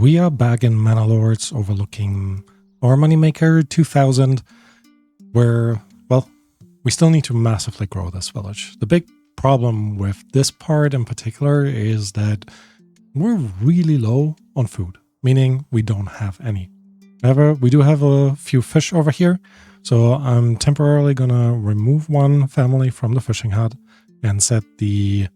we are back in Manor Lords overlooking our moneymaker 2000, where, well, we still need to massively grow this village. The big problem with this part in particular is that we're really low on food, meaning we don't have any. However, we do have a few fish over here, so I'm temporarily gonna remove one family from the fishing hut and set the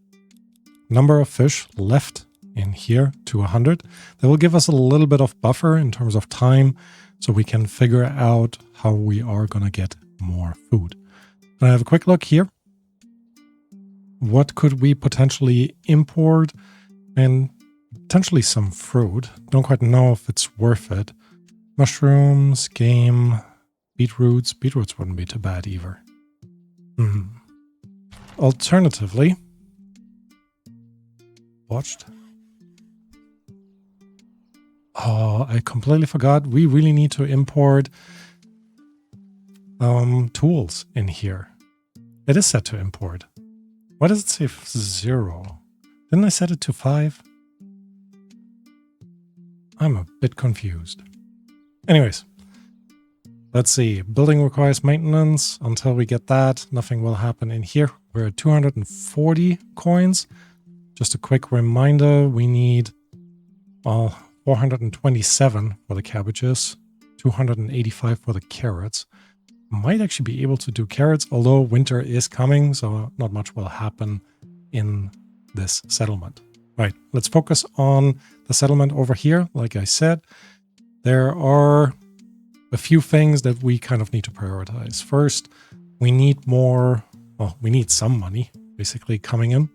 number of fish left in here to 100. That will give us a little bit of buffer in terms of time so we can figure out how we are going to get more food. And I have a quick look here. What could we potentially import? And potentially some fruit. Don't quite know if it's worth it. Mushrooms, game, beetroots. Beetroots wouldn't be too bad either. Alternatively, watched. Oh, I completely forgot. We really need to import tools in here. It is set to import. Why does it say 0? Didn't I set it to 5? I'm a bit confused. Anyways, let's see. Building requires maintenance. Until we get that, nothing will happen in here. We're at 240 coins. Just a quick reminder, we need, well, 427 for the cabbages, 285 for the carrots. Might actually be able to do carrots, although winter is coming, so not much will happen in this settlement. Right, let's focus on the settlement over here. Like I said, there are a few things that we kind of need to prioritize. First, we need more, well, we need some money basically coming in.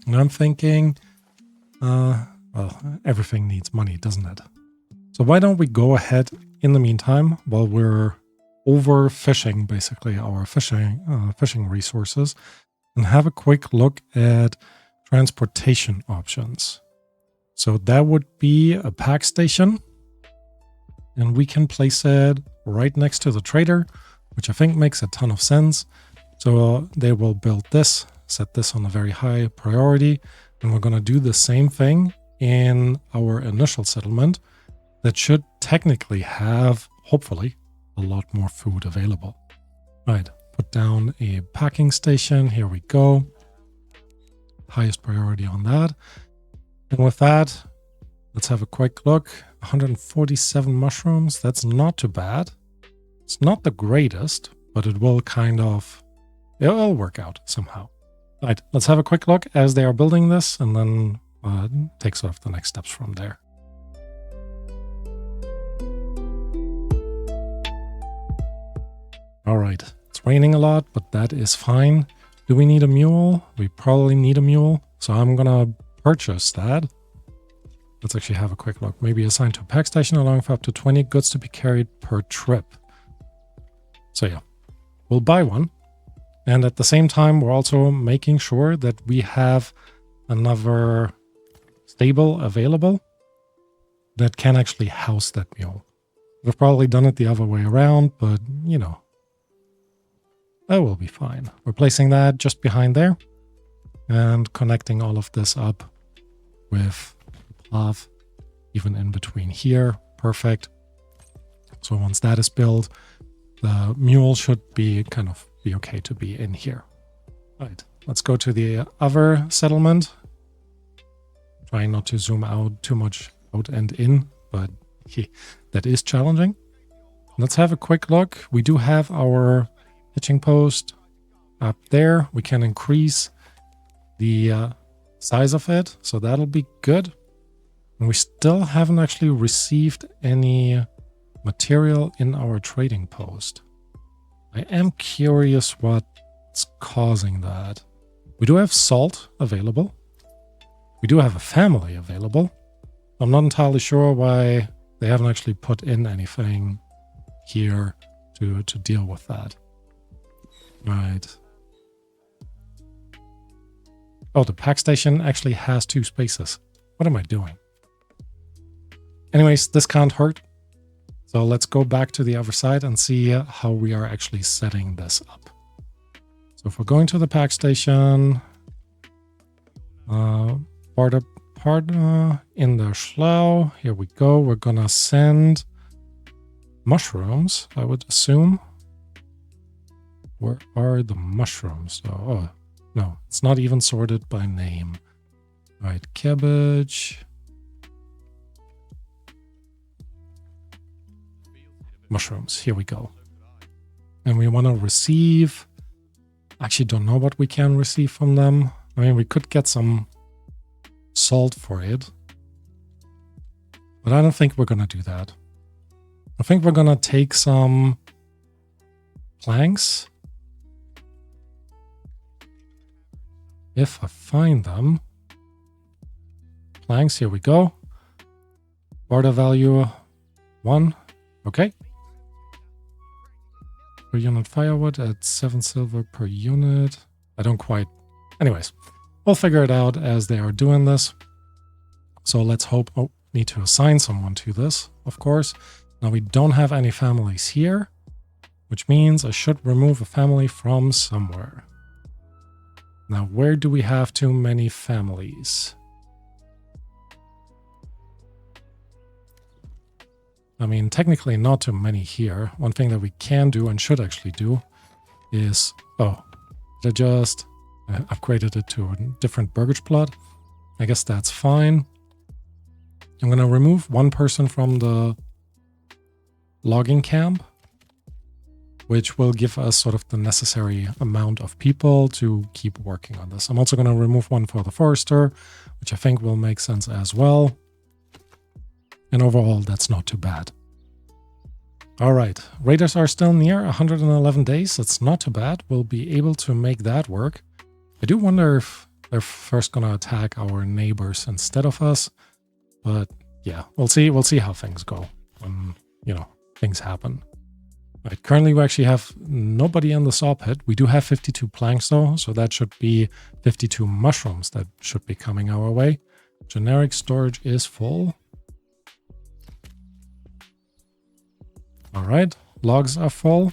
And I'm thinking, well, everything needs money, doesn't it? So why don't we go ahead in the meantime, while we're overfishing basically our fishing resources, and have a quick look at transportation options. So that would be a pack station, and we can place it right next to the trader, which I think makes a ton of sense. So they will build this, set this on a very high priority, and we're going to do the same thing in our initial settlement that should technically have, hopefully, a lot more food available. Right, put down a packing station. Here we go. Highest priority on that. And with that, let's have a quick look. 147 mushrooms. That's not too bad. It's not the greatest, but it will it'll work out somehow. Right, let's have a quick look as they are building this, and then take sort of the next steps from there. All right, it's raining a lot, but that is fine. Do we need a mule? We probably need a mule, so I'm gonna purchase that. Let's actually have a quick look. Maybe assigned to a pack station, allowing for up to 20 goods to be carried per trip. So yeah, we'll buy one. And at the same time, we're also making sure that we have another stable available that can actually house that mule. We've probably done it the other way around, but you know, that will be fine. We're placing that just behind there and connecting all of this up with the path, even in between here. Perfect. So once that is built, the mule should be be okay to be in here. Right, let's go to the other settlement. Trying not to zoom out too much out and in, but that is challenging. Let's have a quick look. We do have our hitching post up there. We can increase the size of it, so that'll be good. And we still haven't actually received any material in our trading post. I am curious what's causing that. We do have salt available. We do have a family available. I'm not entirely sure why they haven't actually put in anything here to deal with that. Right. Oh, the pack station actually has 2 spaces. What am I doing? Anyways, this can't hurt. So let's go back to the other side and see how we are actually setting this up. So if we're going to the pack station, partner in the Schlau. Here we go. We're gonna send mushrooms, I would assume. Where are the mushrooms? Oh, no, it's not even sorted by name. All right, cabbage. Mushrooms, here we go. And we want to receive... Actually, don't know what we can receive from them. I mean, we could get some salt for it. But I don't think we're going to do that. I think we're going to take some planks. If I find them. Planks, here we go. Barter value 1. Okay. Per unit firewood at 7 silver per unit. I don't quite... Anyways, we'll figure it out as they are doing this. So let's hope... Oh, need to assign someone to this, of course. Now we don't have any families here, which means I should remove a family from somewhere. Now, where do we have too many families? I mean, technically not too many here. One thing that we can do and should actually do is... Oh, I just upgraded it to a different burgage plot. I guess that's fine. I'm going to remove one person from the logging camp, which will give us sort of the necessary amount of people to keep working on this. I'm also going to remove one for the forester, which I think will make sense as well. And overall, that's not too bad. All right, raiders are still near 111 days. That's not too bad. We'll be able to make that work. I do wonder if they're first going to attack our neighbors instead of us. But yeah, we'll see. We'll see how things go when, you know, things happen. Right, currently we actually have nobody in the saw pit. We do have 52 planks though, so that should be 52 mushrooms that should be coming our way. Generic storage is full. All right, logs are full.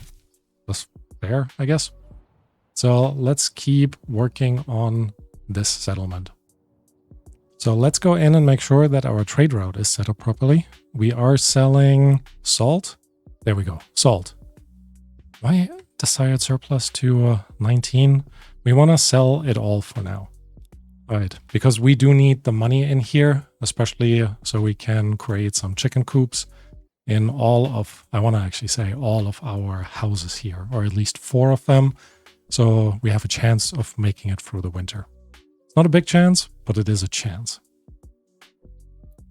That's fair, I guess. So let's keep working on this settlement. So let's go in and make sure that our trade route is set up properly. We are selling salt. There we go, salt. Why desired surplus to 19? We want to sell it all for now. All right, because we do need the money in here, especially so we can create some chicken coops in all of, I want to actually say all of our houses here, or at least 4 of them. So we have a chance of making it through the winter. It's not a big chance, but it is a chance.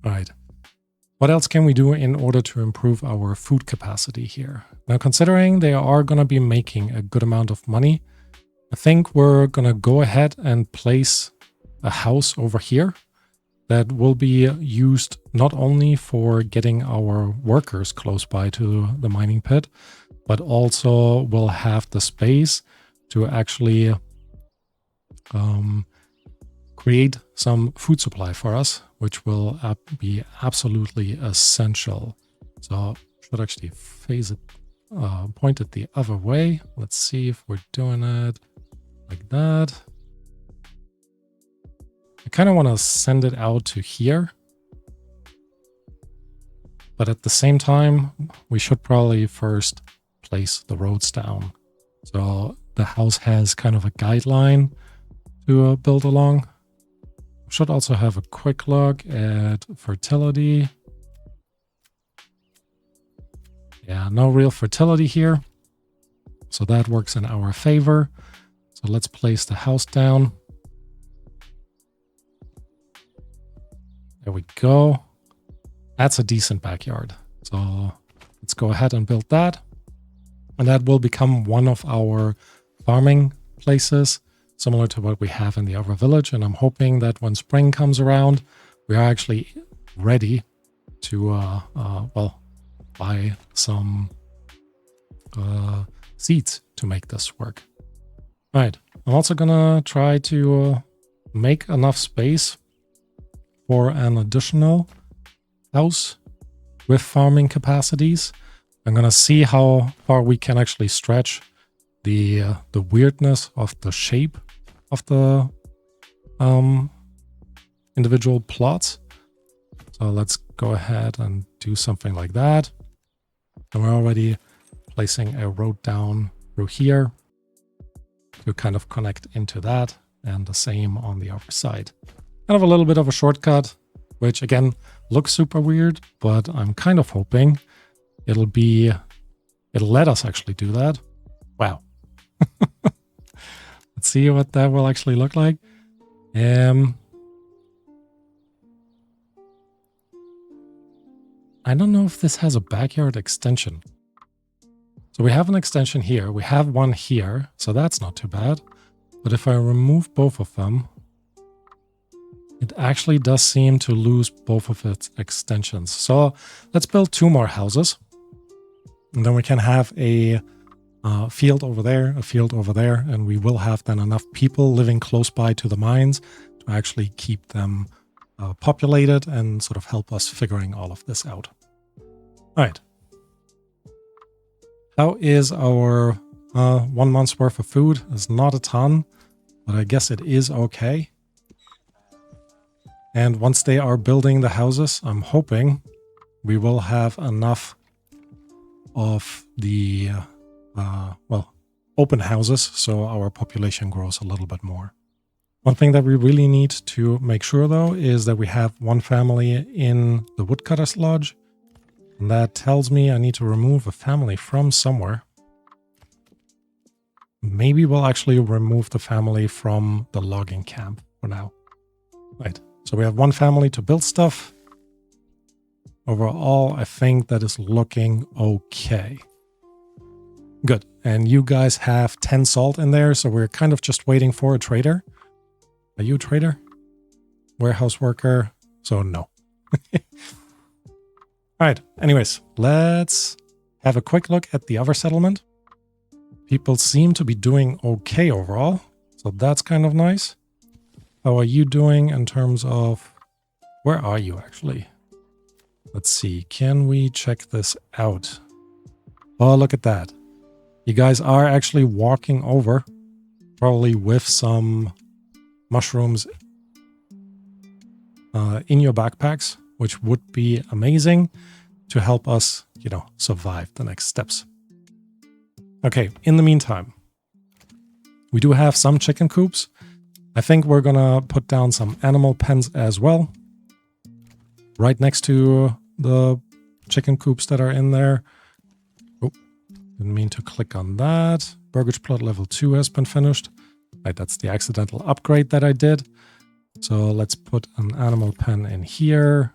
All right. What else can we do in order to improve our food capacity here? Now, considering they are going to be making a good amount of money, I think we're going to go ahead and place a house over here that will be used not only for getting our workers close by to the mining pit, but also will have the space to actually create some food supply for us, which will be absolutely essential. So should actually phase it, point it the other way. Let's see if we're doing it like that. I kind of want to send it out to here. But at the same time, we should probably first place the roads down. So the house has kind of a guideline to build along. Should also have a quick look at fertility. Yeah, no real fertility here. So that works in our favor. So let's place the house down. There we go. That's a decent backyard. So let's go ahead and build that. And that will become one of our farming places, similar to what we have in the other village. And I'm hoping that when spring comes around, we are actually ready to, well, buy some seeds to make this work. All right. I'm also going to try to make enough space for an additional house with farming capacities. I'm going to see how far we can actually stretch the weirdness of the shape of the individual plots. So let's go ahead and do something like that. And we're already placing a road down through here to kind of connect into that, and the same on the other side. Kind of a little bit of a shortcut, which again looks super weird, but I'm kind of hoping it'll let us actually do that. Wow. Let's see what that will actually look like. I don't know if this has a backyard extension. So we have an extension here. We have one here, so that's not too bad. But if I remove both of them, it actually does seem to lose both of its extensions. So let's build 2 more houses. And then we can have a field over there, a field over there, and we will have then enough people living close by to the mines to actually keep them populated and sort of help us figuring all of this out. All right. How is our 1 month's worth of food? It's not a ton, but I guess it is okay. And once they are building the houses, I'm hoping we will have enough of the, open houses so our population grows a little bit more. One thing that we really need to make sure, though, is that we have 1 family in the woodcutter's lodge. And that tells me I need to remove a family from somewhere. Maybe we'll actually remove the family from the logging camp for now. Right, so we have 1 family to build stuff. Overall, I think that is looking okay. Good, and you guys have 10 salt in there, so we're kind of just waiting for a trader. Are you a trader? Warehouse worker? So no. All right, anyways, let's have a quick look at the other settlement. People seem to be doing okay overall, so that's kind of nice. How are you doing in terms of... Where are you actually? Let's see, can we check this out? Oh, look at that. You guys are actually walking over, probably with some mushrooms in your backpacks, which would be amazing to help us, survive the next steps. Okay, in the meantime, we do have some chicken coops. I think we're gonna put down some animal pens as well, right next to the chicken coops that are in there. Oh, didn't mean to click on that. Burgage plot level 2 has been finished. Right, that's the accidental upgrade that I did. So let's put an animal pen in here,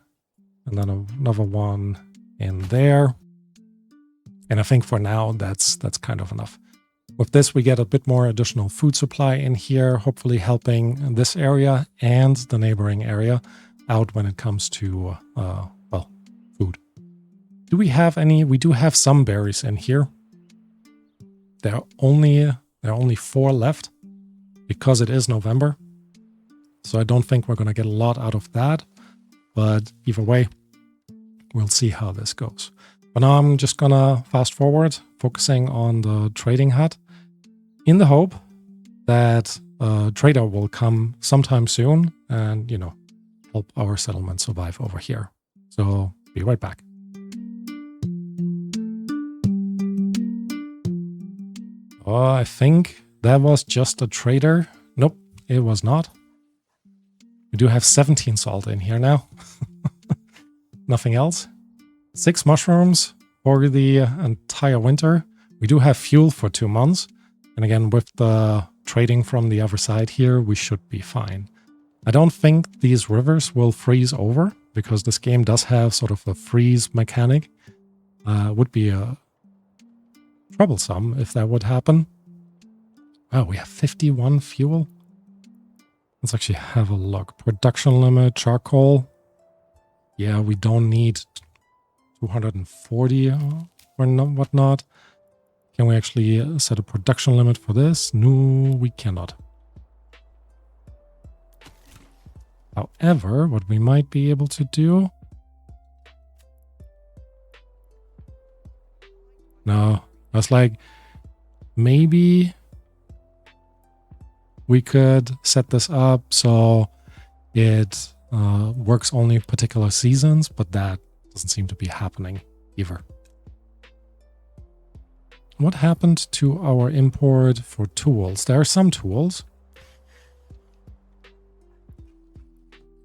and then another one in there. And I think for now, that's kind of enough. With this, we get a bit more additional food supply in here, hopefully helping this area and the neighboring area out when it comes to, food. Do we have any? We do have some berries in here. There are only 4 left because it is November. So I don't think we're going to get a lot out of that. But either way, we'll see how this goes. But now I'm just going to fast forward, focusing on the trading hut, in the hope that a trader will come sometime soon and, help our settlement survive over here. So be right back. Oh, I think that was just a trader. Nope, it was not. We do have 17 salt in here now. Nothing else. 6 mushrooms for the entire winter. We do have fuel for 2 months. And again, with the trading from the other side here, we should be fine. I don't think these rivers will freeze over because this game does have sort of a freeze mechanic. Would be troublesome if that would happen. Oh, we have 51 fuel. Let's actually have a look. Production limit, charcoal. Yeah, we don't need 240 or whatnot. Can we actually set a production limit for this? No, we cannot. However, what we might be able to do... No, I was like, maybe we could set this up so it works only particular seasons, but that doesn't seem to be happening either. What happened to our import for tools? There are some tools.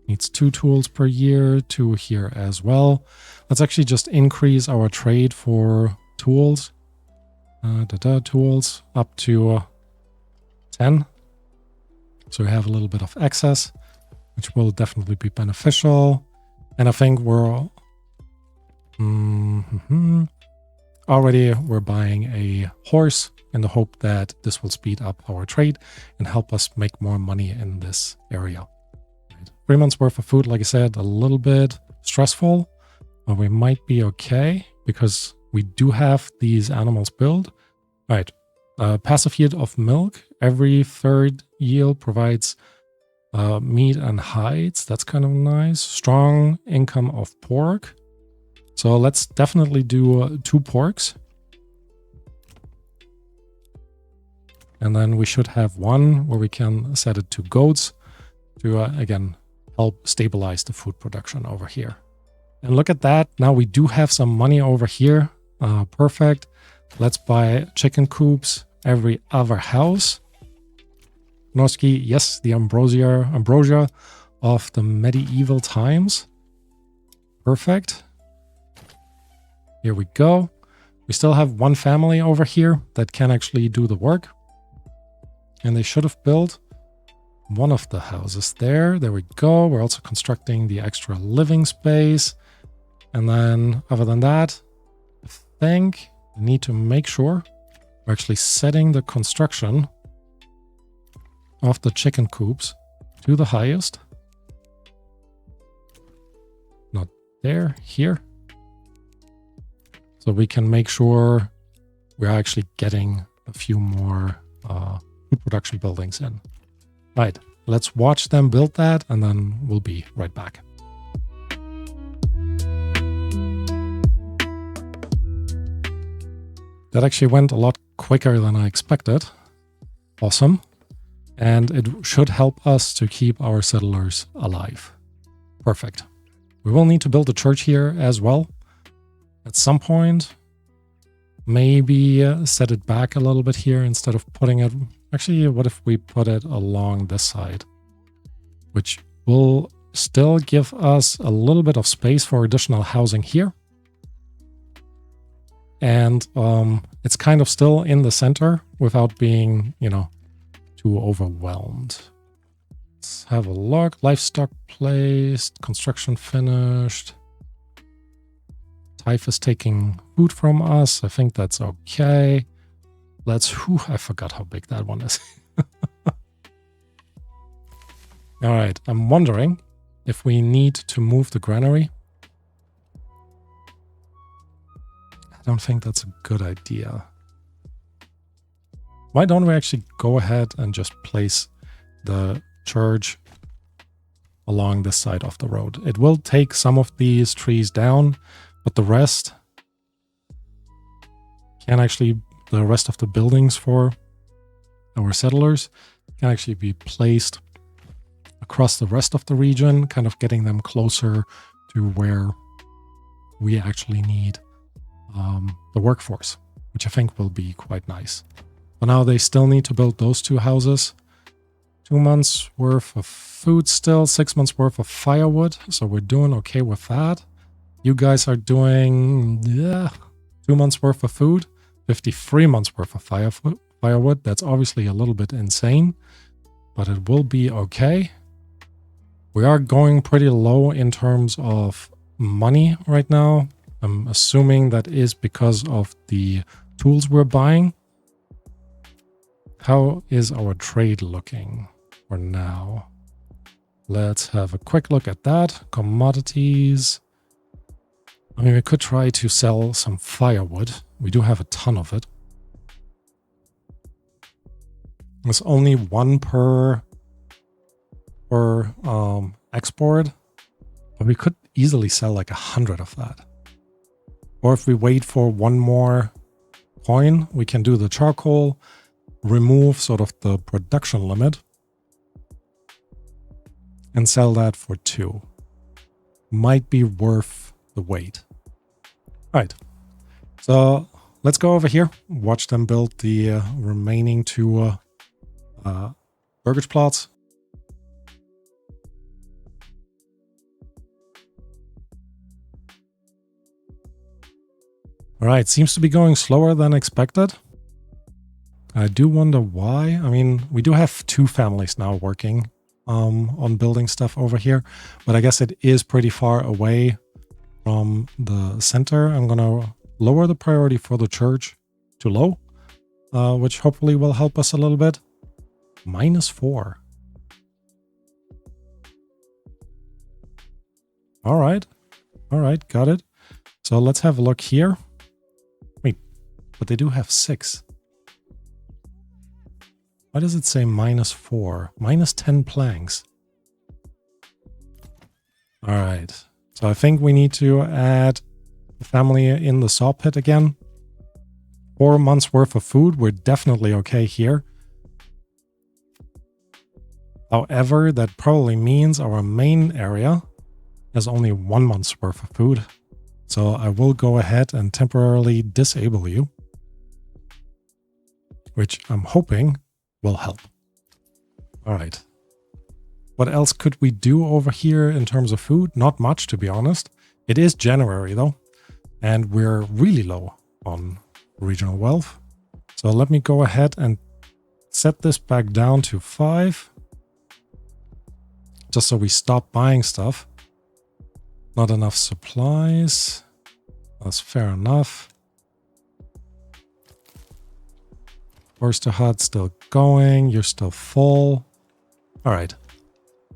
Needs 2 tools per year, 2 here as well. Let's actually just increase our trade for tools. Tools up to 10. So we have a little bit of excess, which will definitely be beneficial. And I think we're already we're buying a horse in the hope that this will speed up our trade and help us make more money in this area. 3 months worth of food, like I said, a little bit stressful, but we might be okay because we do have these animals built. All right, passive yield of milk. Every third yield provides meat and hides. That's kind of nice. Strong income of pork. So let's definitely do 2 porks. And then we should have 1 where we can set it to goats to, again, help stabilize the food production over here. And look at that. Now we do have some money over here. Perfect. Let's buy chicken coops every other house. Norsky, yes, the ambrosia of the medieval times. Perfect. Here we go. We still have 1 family over here that can actually do the work. And they should have built one of the houses there. There we go. We're also constructing the extra living space. And then other than that, I think we need to make sure we're actually setting the construction of the chicken coops to the highest. Not there, here. So we can make sure we're actually getting a few more food production buildings in. Right, let's watch them build that and then we'll be right back. That actually went a lot quicker than I expected. Awesome. And it should help us to keep our settlers alive. Perfect. We will need to build a church here as well. At some point, maybe set it back a little bit here instead of putting it... Actually, what if we put it along this side? Which will still give us a little bit of space for additional housing here. And it's kind of still in the center without being, you know, too overwhelmed. Let's have a look. Livestock placed, construction finished. Typhus taking food from us. I think that's okay. Let's... I forgot how big that one is. All right, I'm wondering if we need to move the granary. I don't think that's a good idea. Why don't we actually go ahead and just place the church along this side of the road? It will take some of these trees down, but the rest can actually... The rest of the buildings for our settlers can actually be placed across the rest of the region, kind of getting them closer to where we actually need the workforce, which I think will be quite nice. But now they still need to build those 2 houses. 2 months worth of food still, 6 months worth of firewood. So we're doing okay with that. You guys are doing 2 months worth of food. 53 months worth of firewood. That's obviously a little bit insane, but it will be okay. We are going pretty low in terms of money right now. I'm assuming that is because of the tools we're buying. How is our trade looking for now? Let's have a quick look at that. Commodities. I mean, we could try to sell some firewood. We do have a ton of it. There's only 1 per export, but we could easily sell like 100 of that. Or if we wait for 1 more coin, we can do the charcoal, remove sort of the production limit, and sell that for 2. Might be worth the wait. All right, so let's go over here, watch them build the remaining 2 burgage plots. All right, seems to be going slower than expected. I do wonder why. I mean, we do have 2 families now working on building stuff over here, but I guess it is pretty far away from the center. I'm gonna lower the priority for the church to low, which hopefully will help us a little bit. -4. All right, got it. So let's have a look here. Wait, but they do have 6. Why does it say -4? -10 planks. All right. So I think we need to add the family in the saw pit again. 4 months worth of food. We're definitely okay here. However, that probably means our main area has only 1 month's worth of food. So I will go ahead and temporarily disable you, which I'm hoping will help. All right. What else could we do over here in terms of food? Not much, to be honest. It is January, though, and we're really low on regional wealth. So let me go ahead and set this back down to 5, just so we stop buying stuff. Not enough supplies. That's fair enough. Oyster Hut still going. You're still full. All right.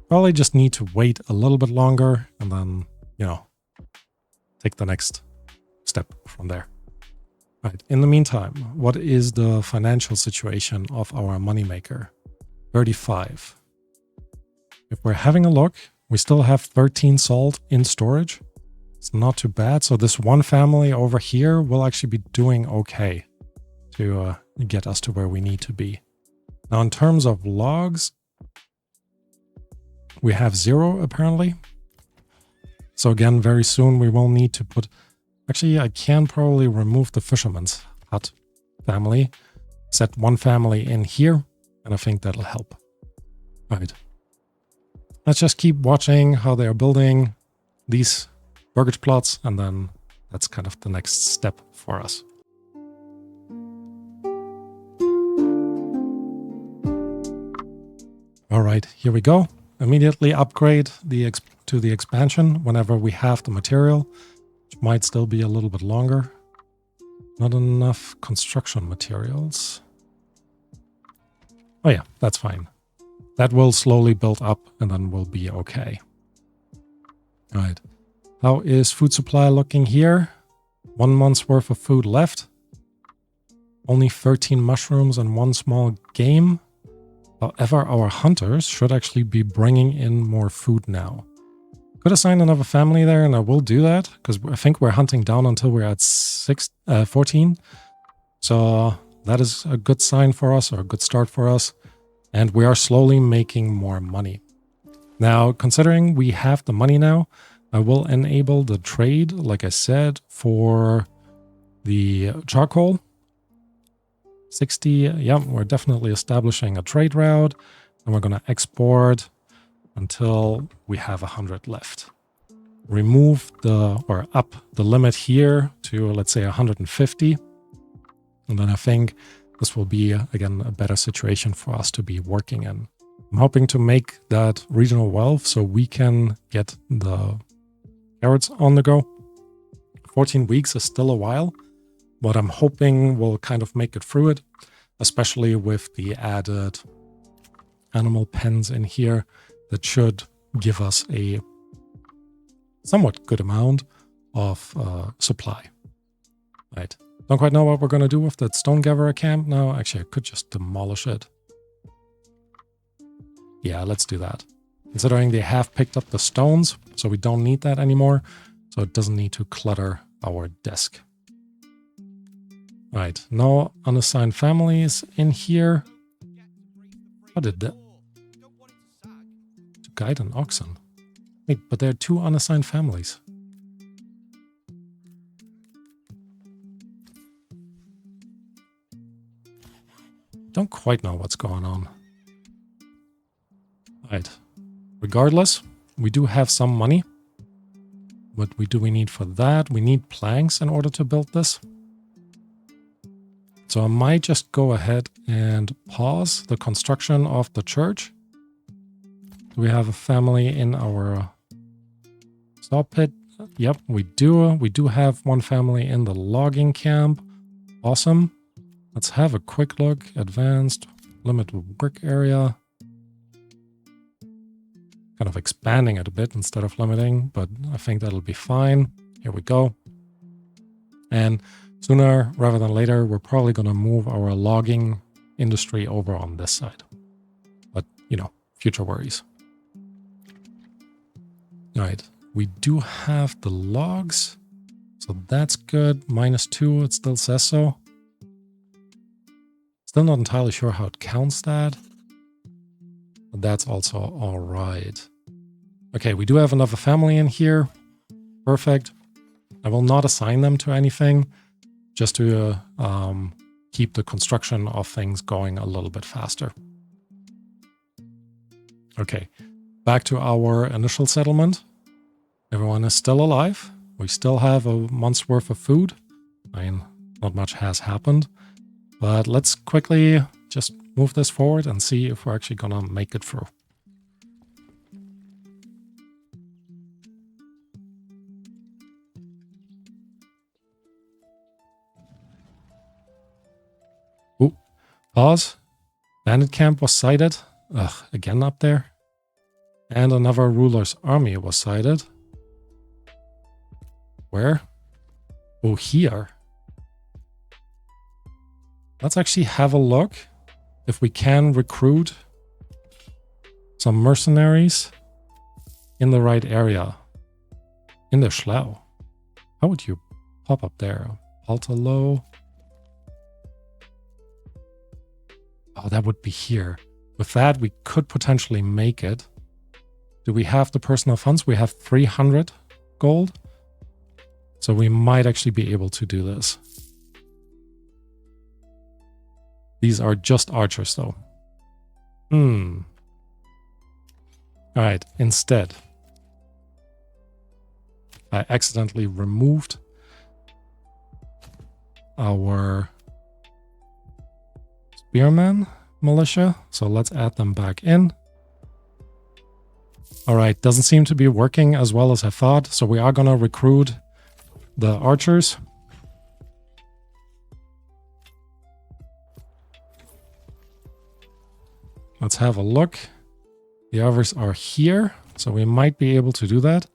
Probably just need to wait a little bit longer and then, you know, take the next step from there. All right. In the meantime, what is the financial situation of our moneymaker? 35. If we're having a look, we still have 13 salt in storage. It's not too bad. So this one family over here will actually be doing okay to get us to where we need to be. Now, in terms of logs, we have 0 apparently. So again, very soon we will need to put... Actually, I can probably remove the fisherman's hut family, set one family in here, and I think that'll help. All right. Let's just keep watching how they are building these burgage plots, and then that's kind of the next step for us. All right, here we go. Immediately upgrade to the expansion whenever we have the material, which might still be a little bit longer. Not enough construction materials. Oh yeah, that's fine. That will slowly build up and then we'll be okay. All right. How is food supply looking here? 1 month's worth of food left. Only 13 mushrooms and 1 small game. However, our hunters should actually be bringing in more food now. Could assign another family there, and I will do that, because I think we're hunting down until we're at 14. So that is a good sign for us, or a good start for us. And we are slowly making more money. Now, considering we have the money now, I will enable the trade, like I said, for the charcoal. 60, yeah, we're definitely establishing a trade route, and we're going to export until we have 100 left. Remove up the limit here to, let's say, 150. And then I think this will be, again, a better situation for us to be working in. I'm hoping to make that regional wealth so we can get the carrots on the go. 14 weeks is still a while, but I'm hoping we'll kind of make it through it, especially with the added animal pens in here that should give us a somewhat good amount of supply. Right. Don't quite know what we're going to do with that stone gatherer camp now. Actually, I could just demolish it. Yeah, let's do that. Considering they have picked up the stones, so we don't need that anymore. So it doesn't need to clutter our desk. All right, no unassigned families in here. How did that? To guide an oxen. Wait, but there are 2 unassigned families. Don't quite know what's going on. Right. Regardless, we do have some money. What do we need for that? We need planks in order to build this. So I might just go ahead and pause the construction of the church. Do we have a family in our saw pit? Yep, we do. We do have one family in the logging camp. Awesome. Let's have a quick look. Advanced, limited work area. Kind of expanding it a bit instead of limiting, but I think that'll be fine. Here we go. And sooner rather than later, we're probably going to move our logging industry over on this side. But, you know, future worries. All right, we do have the logs, so that's good. -2, it still says so. Still not entirely sure how it counts that. But that's also all right. Okay, we do have another family in here. Perfect. I will not assign them to anything, just to keep the construction of things going a little bit faster. Okay, back to our initial settlement. Everyone is still alive. We still have a month's worth of food. I mean, not much has happened. But let's quickly just move this forward and see if we're actually gonna make it through. Ooh, pause. Bandit camp was sighted. Ugh, again up there. And another ruler's army was sighted. Where? Oh, here. Let's actually have a look if we can recruit some mercenaries in the right area. In the Schlau. How would you pop up there? Paltalo. Oh, that would be here. With that, we could potentially make it. Do we have the personal funds? We have 300 gold. So we might actually be able to do this. These are just archers, though. Alright, instead, I accidentally removed our spearman militia. So let's add them back in. Alright, doesn't seem to be working as well as I thought. So we are going to recruit the archers. Let's have a look. The others are here, so we might be able to do that.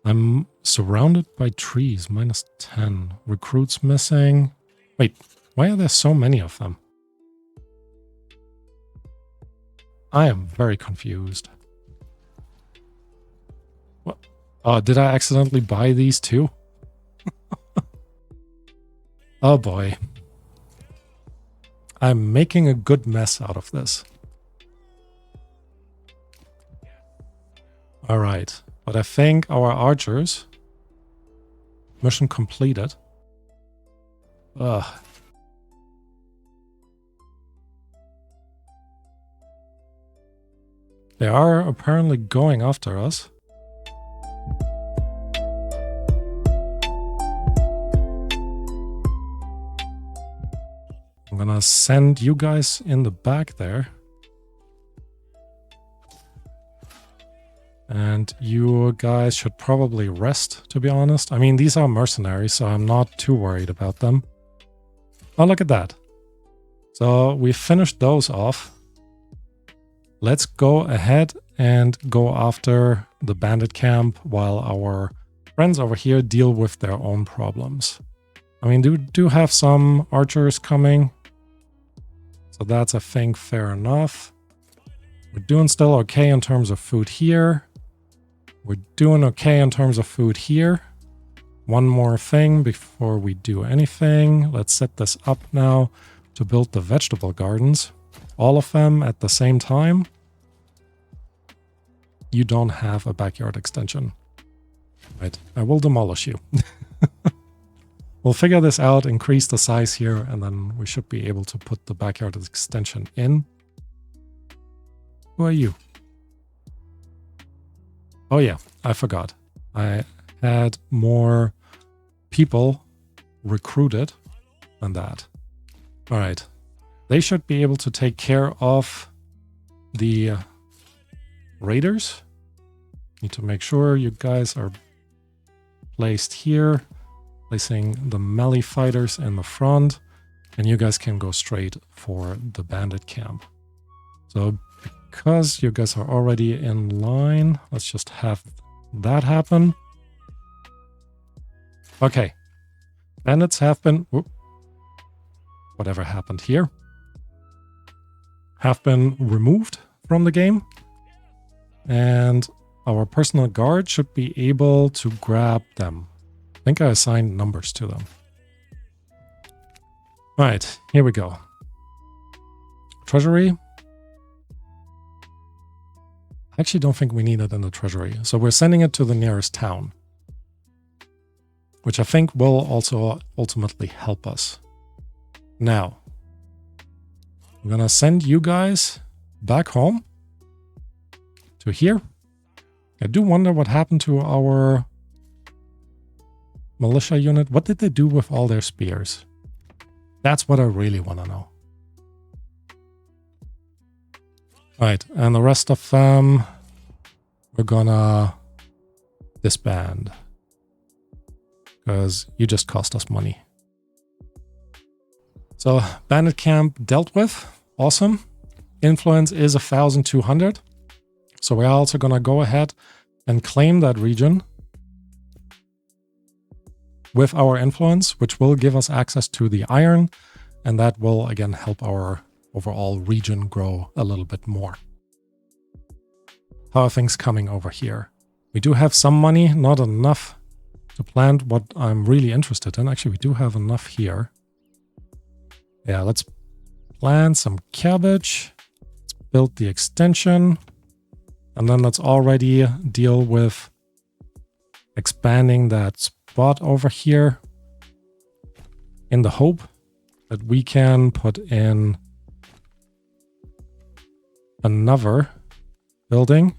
I'm surrounded by trees, -10. Recruits missing. Wait, why are there so many of them? I am very confused. What? Oh, did I accidentally buy these too? Oh boy. I'm making a good mess out of this. Alright, but I think our archers... Mission completed. Ugh. They are apparently going after us. I'm gonna send you guys in the back there. And you guys should probably rest, to be honest. I mean, these are mercenaries, so I'm not too worried about them. Oh, look at that. So we finished those off. Let's go ahead and go after the bandit camp while our friends over here deal with their own problems. I mean, do have some archers coming. So that's, I think, fair enough. We're doing still okay in terms of food here. We're doing okay in terms of food here. One more thing before we do anything. Let's set this up now to build the vegetable gardens. All of them at the same time. you don't have a backyard extension. Right, I will demolish you. We'll figure this out, increase the size here, and then we should be able to put the backyard extension in. Who are you? Oh yeah, I forgot. I had more people recruited than that. All right. They should be able to take care of the raiders. Need to make sure you guys are placed here. Placing the melee fighters in the front. And you guys can go straight for the bandit camp. So because you guys are already in line, let's just have that happen. Okay. Bandits have been... Whoop, whatever happened here. Have been removed from the game. And our personal guard should be able to grab them. I think I assigned numbers to them. All right, here we go. Treasury. I actually don't think we need it in the treasury. So we're sending it to the nearest town. Which I think will also ultimately help us. Now, I'm gonna send you guys back home to here. I do wonder what happened to our militia unit. What did they do with all their spears? That's what I really want to know. Alright, and the rest of them we're gonna disband. Because you just cost us money. So, bandit camp dealt with. Awesome. Influence is 1,200. So we're also gonna go ahead and claim that region with our influence, which will give us access to the iron, and that will again help our overall region grow a little bit more. How are things coming over here? We do have some money, not enough to plant what I'm really interested in. Actually, we do have enough here. Yeah, let's plant some cabbage. Let's build the extension. And then let's already deal with expanding that spot over here in the hope that we can put in another building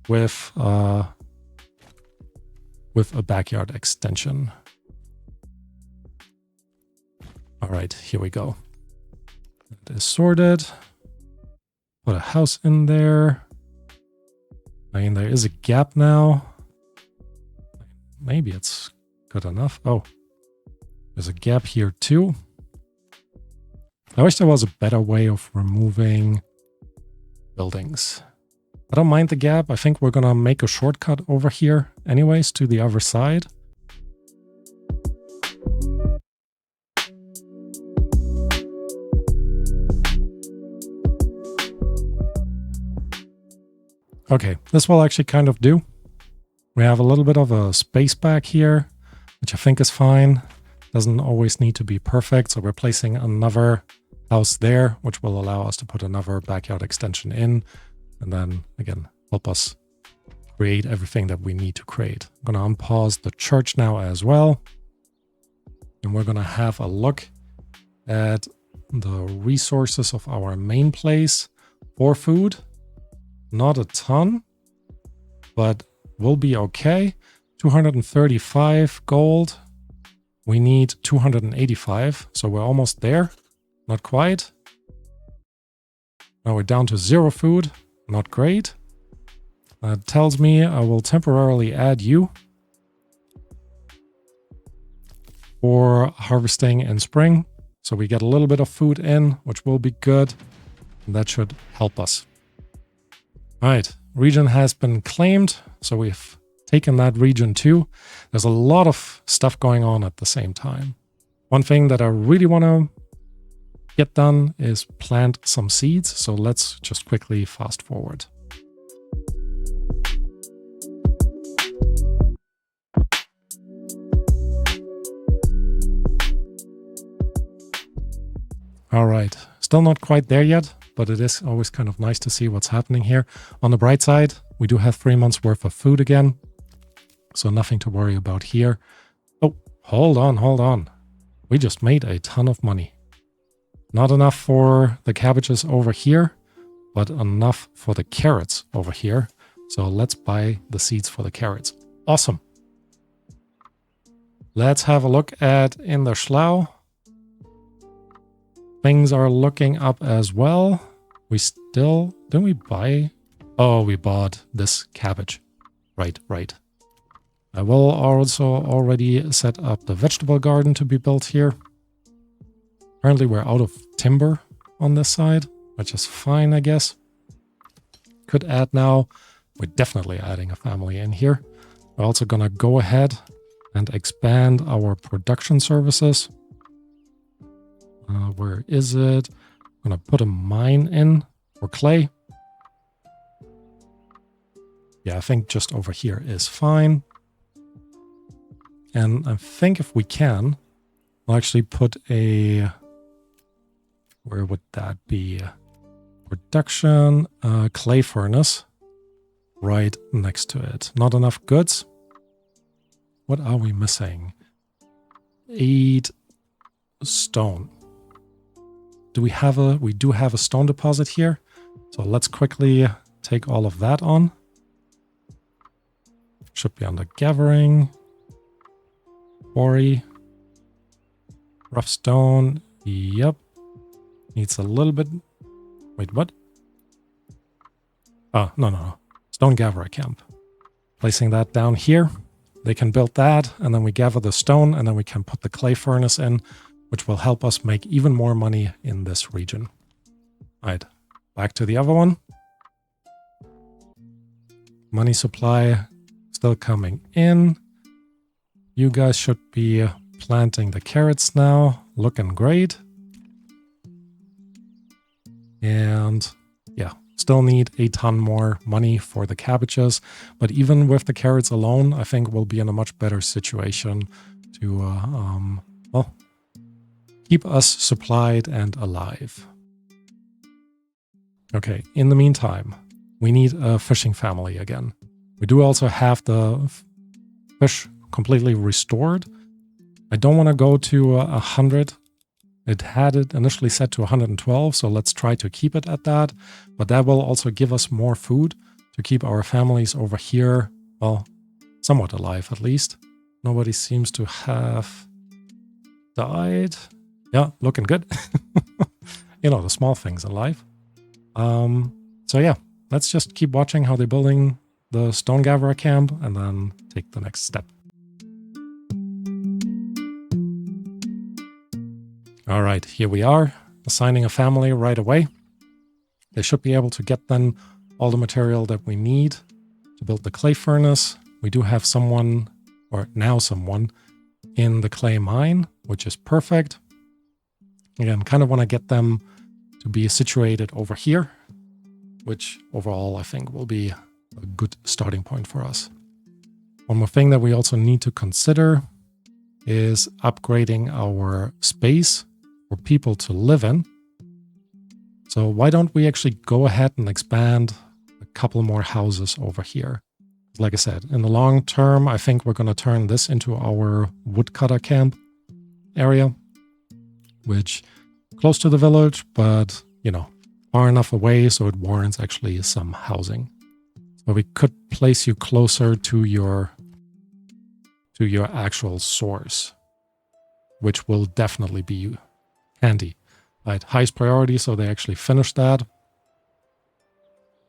with a backyard extension. All right, here we go. It is sorted. Put a house in there. I mean, there is a gap now. Maybe it's good enough. Oh, there's a gap here too. I wish there was a better way of removing buildings. I don't mind the gap. I think we're gonna make a shortcut over here anyways to the other side. Okay, this will actually kind of do. We have a little bit of a space back here, which I think is fine. Doesn't always need to be perfect. So we're placing another house there, which will allow us to put another backyard extension in. And then again, help us create everything that we need to create. I'm gonna unpause the church now as well. And we're gonna have a look at the resources of our main place for food. Not a ton, but we'll be okay. 235 gold. We need 285, so we're almost there. Not quite. Now we're down to 0 food. Not great. That tells me I will temporarily add you for harvesting in spring. So we get a little bit of food in, which will be good. And that should help us. All right, region has been claimed, so we've taken that region too. There's a lot of stuff going on at the same time. One thing that I really want to get done is plant some seeds, so let's just quickly fast forward. All right, still not quite there yet. but it is always kind of nice to see what's happening here. On the bright side, we do have 3 months worth of food again, so nothing to worry about here. Oh, hold on. We just made a ton of money. Not enough for the cabbages over here, but enough for the carrots over here. So let's buy the seeds for the carrots. Awesome. Let's have a look at in the Slough. Things are looking up as well. We still... Didn't we buy... Oh, we bought this cabbage. Right. I will also already set up the vegetable garden to be built here. Apparently we're out of timber on this side, which is fine, I guess. Could add now. We're definitely adding a family in here. We're also gonna go ahead and expand our production services. Where is it? I'm gonna put a mine in for clay. Yeah, I think just over here is fine. And I think if we can, I'll actually put a... Where would that be? Production, clay furnace right next to it. Not enough goods. What are we missing? 8 stone. Do we have a... We do have a stone deposit here. So let's quickly take all of that on. Should be under gathering. Quarry. Rough stone. Yep. Needs a little bit... Wait, what? Oh, no. Stone gatherer camp. Placing that down here. They can build that, and then we gather the stone, and then we can put the clay furnace in, which will help us make even more money in this region. Alright, back to the other one. Money supply still coming in. You guys should be planting the carrots now. Looking great. And yeah, still need a ton more money for the cabbages. But even with the carrots alone, I think we'll be in a much better situation to, well, keep us supplied and alive. Okay, in the meantime, we need a fishing family again. We do also have the fish completely restored. I don't want to go to 100. It had it initially set to 112, so let's try to keep it at that. But that will also give us more food to keep our families over here, well, somewhat alive at least. Nobody seems to have died. Yeah, looking good. You know, the small things in life. So yeah, let's just keep watching how they're building the stone gatherer camp and then take the next step. All right, here we are, assigning a family right away. They should be able to get then all the material that we need to build the clay furnace. We do have someone, or now someone, in the clay mine, which is perfect. Again, kind of want to get them to be situated over here, which overall I think will be a good starting point for us. One more thing that we also need to consider is upgrading our space for people to live in. So why don't we actually go ahead and expand a couple more houses over here? Like I said, in the long term, I think we're going to turn this into our woodcutter camp area, which close to the village, but, you know, far enough away so it warrants actually some housing. So we could place you closer to your actual source, which will definitely be handy. Right, highest priority, so they actually finish that.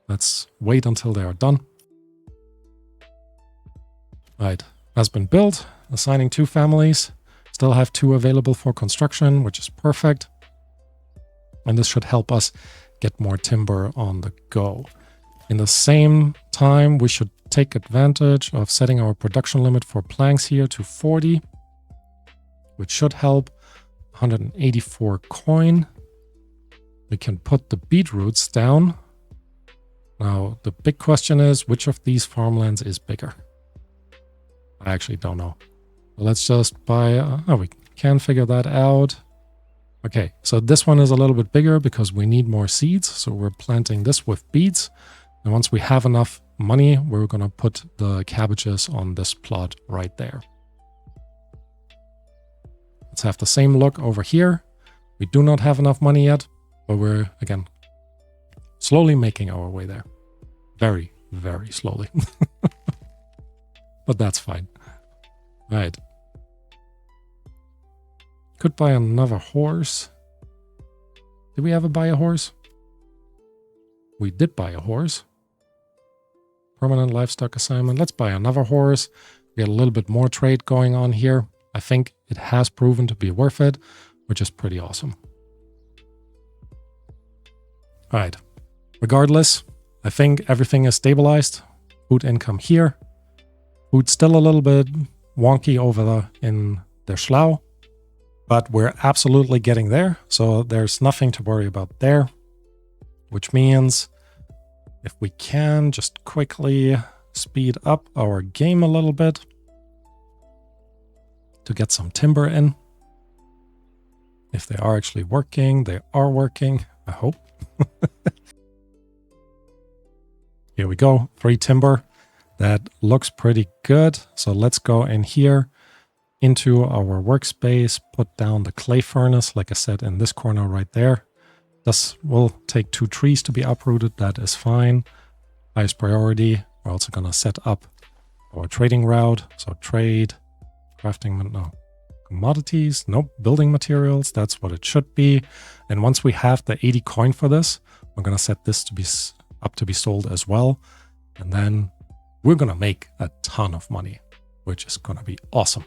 Let's wait until they are done. Right, has been built, assigning 2 families. Still have 2 available for construction, which is perfect. And this should help us get more timber on the go. In the same time, we should take advantage of setting our production limit for planks here to 40, which should help. 184 coin. We can put the beetroots down. Now, the big question is, which of these farmlands is bigger? I actually don't know. Let's just buy... oh, we can figure that out. Okay, so this one is a little bit bigger because we need more seeds. So we're planting this with beets. And once we have enough money, we're going to put the cabbages on this plot right there. Let's have the same look over here. We do not have enough money yet, but we're, again, slowly making our way there. Very, very slowly. But that's fine. Right. Could buy another horse. Did we ever buy a horse? We did buy a horse. Permanent livestock assignment. Let's buy another horse. Get a little bit more trade going on here. I think it has proven to be worth it, which is pretty awesome. All right. Regardless, I think everything is stabilized. Food income here. Food still a little bit wonky over in the Schlau, but we're absolutely getting there. So there's nothing to worry about there, which means if we can just quickly speed up our game a little bit to get some timber in. If they are actually working, they are working, I hope. Here we go, 3 timber. That looks pretty good. So let's go in here into our workspace, put down the clay furnace, like I said, in this corner right there. This will take 2 trees to be uprooted. That is fine. Highest priority. We're also going to set up our trading route. So trade, crafting, no, commodities, nope, building materials. That's what it should be. And once we have the 80 coin for this, we're going to set this to be up to be sold as well. And then we're going to make a ton of money, which is going to be awesome.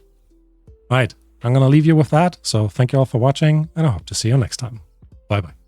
All right, I'm going to leave you with that. So thank you all for watching, and I hope to see you next time. Bye-bye.